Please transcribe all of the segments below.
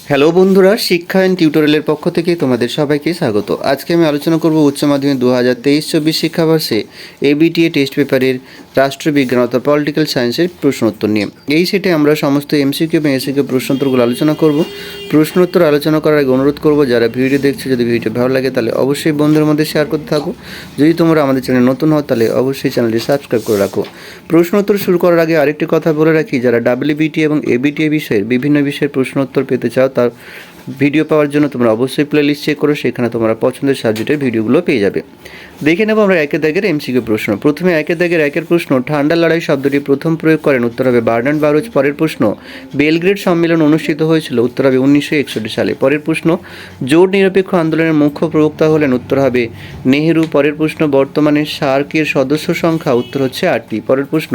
Hello বন্ধুরা, শিক্ষায়ন টিউটোরিয়ালের পক্ষ থেকে তোমাদের সবাইকে স্বাগত। আজকে আমি আলোচনা করব উচ্চ মাধ্যমিক 2023-24 শিক্ষাবর্ষে এবিটিএ টেস্ট পেপারের রাষ্ট্রবিজ্ঞান অর্থাৎ পলিটিক্যাল সায়েন্সের প্রশ্নোত্তর নিয়ে। এই সেটে আমরা সমস্ত এমসিকিউ এবং এসিকিউ প্রশ্নোত্তরগুলো আলোচনা করব। প্রশ্নোত্তর আলোচনা করার আগে অনুরোধ করব, যারা ভিডিও দেখছো, যদি ভিডিও ভালো লাগে তাহলে অবশ্যই বন্ধুদের মধ্যে শেয়ার করতে থাকো। যদি তোমরা আমাদের চ্যানেল নতুন হও তাহলে অবশ্যই চ্যানেলটি সাবস্ক্রাইব করে রাখো। প্রশ্নোত্তর শুরু করার আগে আরেকটি কথা বলে রাখি, যারা ডাব্লিউবিটি এবং এবিটিএ বিষয়ের বিভিন্ন বিষয়ের প্রশ্নোত্তর পেতে চাও, তার ভিডিও পাওয়ার জন্য তোমরা অবশ্যই প্লেলিস্ট চেক করো, সেখানে তোমরা পছন্দের সাবজেক্টের ভিডিওগুলো পেয়ে যাবে। দেখে নেব আমরা একের দাগের এমসিকিউ প্রশ্ন। প্রথমে একের দাগের একের প্রশ্ন, ঠান্ডা লড়াই শব্দটি প্রথম প্রয়োগ করেন, উত্তর হবে বার্নার্ড বারুচ। পরের প্রশ্ন, বেলগ্রেড সম্মেলন অনুষ্ঠিত হয়েছিল, উত্তর হবে 1961 সালে। পরের প্রশ্ন, জোট নিরপেক্ষ আন্দোলনের মুখ্য প্রবক্তা হলেন, উত্তর হবে নেহেরু। পরের প্রশ্ন, বর্তমানে সার্কের সদস্য সংখ্যা, উত্তর হচ্ছে 8টি। পরের প্রশ্ন,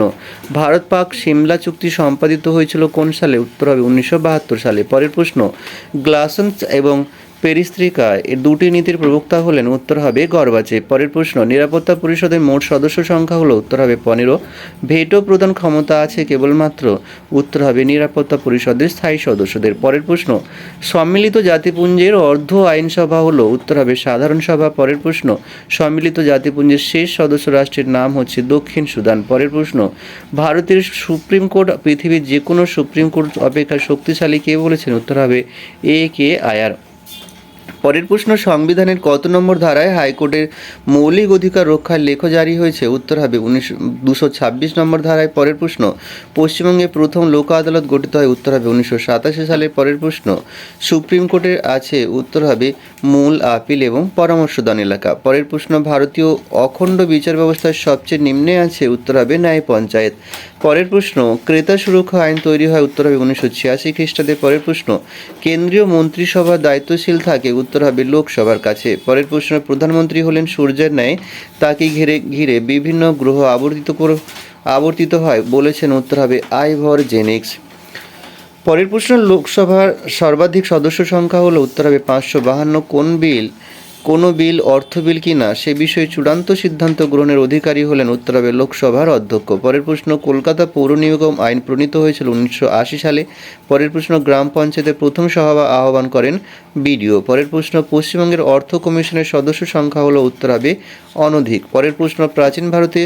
ভারত পাক সিমলা চুক্তি সম্পাদিত হয়েছিল কোন সালে, উত্তর হবে 1972 সালে। পরের প্রশ্ন, গ্লাসন্স এবং পেরিস্ত্রিকা এর দুটি নীতির প্রবক্তা হলেন, উত্তর হবে গর্বাচেভ। পরের প্রশ্ন, নিরাপত্তা পরিষদের মোট সদস্য সংখ্যা হলো, উত্তর হবে 15। ভেটো প্রদান ক্ষমতা আছে কেবলমাত্র, উত্তর হবে নিরাপত্তা পরিষদের স্থায়ী সদস্যদের। পরের প্রশ্ন, সম্মিলিত জাতিপুঞ্জের অর্ধ আইনসভা হলো, উত্তর হবে সাধারণ সভা। পরের প্রশ্ন, সম্মিলিত জাতিপুঞ্জের শেষ সদস্য রাষ্ট্রের নাম হচ্ছে দক্ষিণ সুদান। পরের প্রশ্ন, ভারতের সুপ্রিম কোর্ট পৃথিবীর যে কোনো সুপ্রিম কোর্ট অপেক্ষা শক্তিশালী কে বলেছেন, উত্তর হবে কে আয়ার। পরের প্রশ্ন, সংবিধানের কত নম্বর ধারায় হাইকোর্টের মৌলিক অধিকার রক্ষার লেখ জারি হয়েছে, উত্তর হবে 226 নম্বর ধারায়। পরের প্রশ্ন, পশ্চিমবঙ্গে প্রথম লোক আদালত গঠিত হয়, উত্তর হবে 1987 সালে। পরের প্রশ্ন, সুপ্রিম কোর্টের আছে, উত্তর হবে মূল আপিল এবং পরামর্শদান এলাকা। পরের প্রশ্ন, ভারতীয় অখণ্ড বিচার ব্যবস্থার সবচেয়ে নিম্নে আছে, উত্তর হবে ন্যায় পঞ্চায়েত। পরের প্রশ্ন, ক্রেতা সুরক্ষা আইন তৈরি হয়, উত্তর হবে 1986 খ্রিস্টাব্দে। পরের প্রশ্ন, কেন্দ্রীয় মন্ত্রিসভা দায়িত্বশীল থাকে, উত্তর হবে লোকসভার কাছে। পরের প্রশ্ন, প্রধানমন্ত্রী হলেন সূর্যের ন্যায়, তাকে ঘিরে ঘিরে বিভিন্ন গ্রহ আবর্তিত হয় বলেছেন, উত্তর হবে আইভর জেনিক্স। পরের প্রশ্ন, লোকসভার সর্বাধিক সদস্য সংখ্যা হলো, উত্তর হবে 552। কোনো বিল অর্থ বিল কিনা সে বিষয়ে চূড়ান্ত সিদ্ধান্ত গ্রহণের অধিকারী হলেন, উত্তর হবে লোকসভার অধ্যক্ষ। পরের প্রশ্ন, কলকাতা পৌর নিগম আইন প্রণীত হয়েছিল 1980 সালে। পরের প্রশ্ন, গ্রাম পঞ্চায়েতের প্রথম সভা আহ্বান করেন বিডিও। পরের প্রশ্ন, পশ্চিমবঙ্গের অর্থ কমিশনের সদস্য সংখ্যা হলো, উত্তর হবে অনধিক। পরের প্রশ্ন, প্রাচীন ভারতে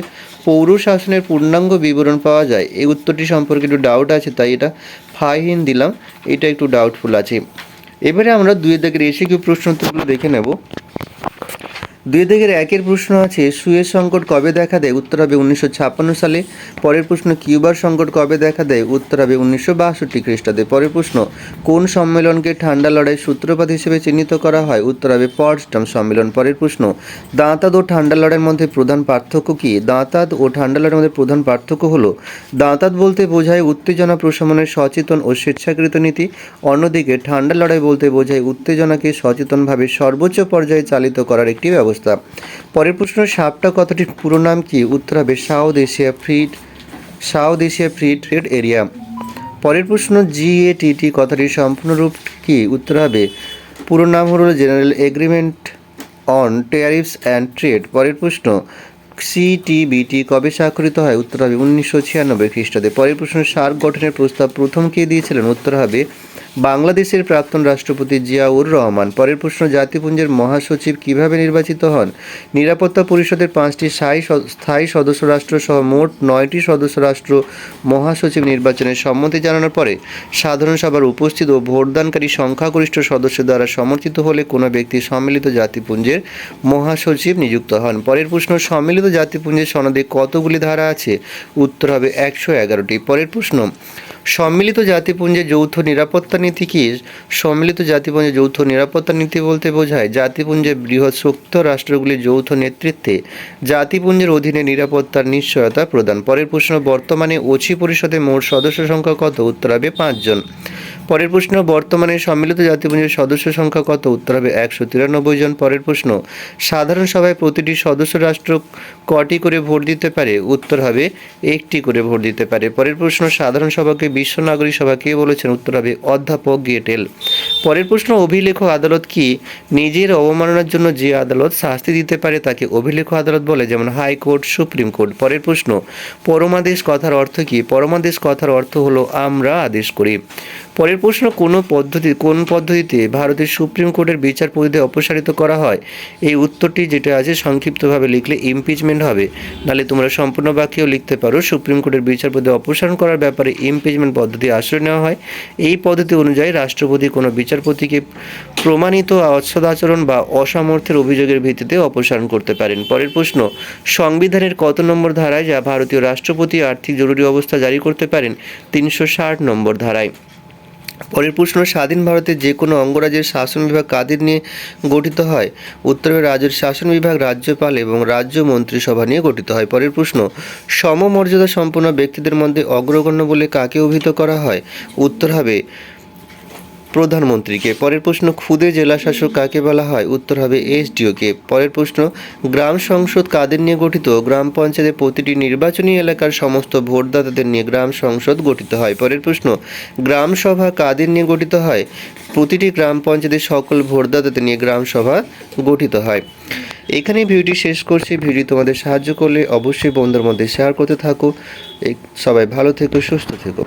পৌর শাসনের পূর্ণাঙ্গ বিবরণ পাওয়া যায়। এই উত্তরটি সম্পর্কে একটু ডাউট আছে, তাই এটা ফাইন দিলাম, এটা একটু ডাউটফুল আছে। এবারে আমরা দুই দাগের এসিকিউ প্রশ্নোত্তরগুলো দেখে নেব। দুই দাগের একের প্রশ্ন আছে, সুয়েজ সংকট কবে দেখা দেয়, উত্তর হবে 1956 সালে। পরের প্রশ্ন, কিউবার সংকট কবে দেখা দেয়, উত্তর হবে 1962 খ্রিস্টাব্দে। পরের প্রশ্ন, কোন সম্মেলনকে ঠান্ডা লড়াই সূত্রপাত হিসেবে চিহ্নিত করা হয়, উত্তর হবে পটসডাম সম্মেলন। পরের প্রশ্ন, দাঁতাদ ও ঠান্ডা লড়াইয়ের মধ্যে প্রধান পার্থক্য কী, দাঁতাদ ও ঠান্ডা লড়াইয়ের মধ্যে প্রধান পার্থক্য হলো, দাঁতাদ বলতে বোঝায় উত্তেজনা প্রশমনের সচেতন ও স্বেচ্ছাকৃত নীতি, অন্যদিকে ঠান্ডা লড়াই বলতে বোঝায় উত্তেজনাকে সচেতনভাবে সর্বোচ্চ পর্যায়ে চালিত করার একটি ব্যবস্থা। পরের প্রশ্ন, সাপটা কথাটির পুরো নাম কি, উত্তর হবে south Asia free trade area. পরের প্রশ্ন, জিএটিটি কথাটির সম্পূর্ণ রূপ কি, উত্তর হবে পুরো নাম হলো general agreement on tariffs and trade. পরের প্রশ্ন, সিটিবিটি কবে স্বাক্ষরিত হয়, উত্তর হবে 1996 খ্রিস্টাব্দে। পরের প্রশ্ন, সার্ক গঠনের প্রস্তাব প্রথম কে দিয়েছিলেন, উত্তর হবে বাংলাদেশের প্রাক্তন রাষ্ট্রপতি জিয়াউর রহমান। পরের প্রশ্ন, জাতিপুঞ্জের মহাসচিব কিভাবে নির্বাচিত হন, নিরাপত্তা পরিষদের 5টি স্থায়ী সদস্য রাষ্ট্র সহ মোট 9টি সদস্য রাষ্ট্র মহাসচিব নির্বাচনের সম্মতি জানানোর পরে সাধারণ সভার উপস্থিত ও ভোটদানকারী সংখ্যাগরিষ্ঠ সদস্য দ্বারা সমর্থিত হলে কোনো ব্যক্তি সম্মিলিত জাতিপুঞ্জের মহাসচিব নিযুক্ত হন। পরের প্রশ্ন, সম্মিলিত জাতিপুঞ্জের সনদে কতগুলি ধারা আছে, উত্তর হবে 111টি। পরের প্রশ্ন, সম্মিলিত জাতিপুঞ্জের যৌথ নিরাপত্তা নীতি কি, সম্মিলিত জাতিপুঞ্জের যৌথ নিরাপত্তা নীতি বলতে বোঝায় জাতিপুঞ্জের বৃহৎ শক্ত রাষ্ট্রগুলির যৌথ নেতৃত্বে জাতিপুঞ্জের অধীনে নিরাপত্তার নিশ্চয়তা প্রদান। পরের প্রশ্ন, বর্তমানে ওছি পরিষদের মোট সদস্য সংখ্যা কত, উত্তর হবে 5 জন। পরের প্রশ্ন, বর্তমানে সম্মিলিত জাতিপুঞ্জের সদস্য সংখ্যা কত, উত্তর হবে 193 জন। পরের প্রশ্ন, সাধারণ সভায় প্রতিটি সদস্য রাষ্ট্র কটি করে ভোট দিতে পারে, উত্তর হবে 1টি করে ভোট দিতে পারে। পরের প্রশ্ন, সাধারণ সভাকে বিশ্ব নাগরিক সভা কে বলেছেন, উত্তর হবে অধ্যাপক গেটেল। পরের প্রশ্ন, অভিলেখ আদালত কি, নিজের অবমাননার জন্য যে আদালত শাস্তি দিতে পারে তাকে অভিলেখ আদালত বলে, যেমন হাইকোর্ট, সুপ্রিম কোর্ট। পরের প্রশ্ন, পরমাদেশ কথার অর্থ কি, পরমাদেশ কথার অর্থ হলো আমরা আদেশ করি। পরের প্রশ্ন, কোন পদ্ধতিতে ভারতের সুপ্রিম কোর্টের বিচারপতিদের অপসারিত করা হয়? এই উত্তরটি যেটা আছে সংক্ষিপ্তভাবে লিখলে ইমপিচমেন্ট হবে, নাহলে তোমরা সম্পূর্ণ বাক্যেও লিখতে পারো সুপ্রিম কোর্টের বিচারপতিদের অপসারণ করার ব্যাপারে ইমপিচমেন্ট পদ্ধতি আশ্রয় নেওয়া হয়। এই পদ্ধতি অনুযায়ী রাষ্ট্রপতি কোনো বিচারপতিকে প্রমাণিত অসদাচরণ বা অসামর্থ্যের অভিযোগের ভিত্তিতে অপসারণ করতে পারেন। পরের প্রশ্ন, সংবিধানের কত নম্বর ধারায় যা ভারতীয় রাষ্ট্রপতি আর্থিক জরুরি অবস্থা জারি করতে পারেন? 360 নম্বর ধারায়। পরের প্রশ্ন, স্বাধীন ভারতের যে কোনো অঙ্গরাজ্যের শাসন বিভাগ কাদের নিয়ে গঠিত হয়? উত্তর হবে রাজ্যের শাসন বিভাগ রাজ্যপাল এবং রাজ্য মন্ত্রিসভা নিয়ে গঠিত হয়। পরের প্রশ্ন, সমমর্যাদা সম্পন্ন ব্যক্তিদের মধ্যে অগ্রগণ্য বলে কাকে অভিহিত করা হয়? উত্তর হবে প্রধানমন্ত্রীকে। পরের প্রশ্ন, ক্ষুদে জেলা শাসক কাকে বলা হয়? উত্তর হবে এসডিওকে। পরের প্রশ্ন, গ্রাম সংসদ কাদের নিয়ে গঠিত? গ্রাম পঞ্চায়েতের প্রতিটি নির্বাচনী এলাকার সমস্ত ভোটদাতাদের নিয়ে গ্রাম সংসদ গঠিত হয়। পরের প্রশ্ন, গ্রাম সভা কাদের নিয়ে গঠিত হয়? প্রতিটি গ্রাম পঞ্চায়েতের সকল ভোটদাতাদের নিয়ে গ্রাম সভা গঠিত হয়। এখানেই ভিডিওটি শেষ করছি। ভিডিও তোমাদের সাহায্য করলে অবশ্যই বন্ধুদের মধ্যে শেয়ার করতে থাকো। সবাই ভালো থেকো, সুস্থ থেকো।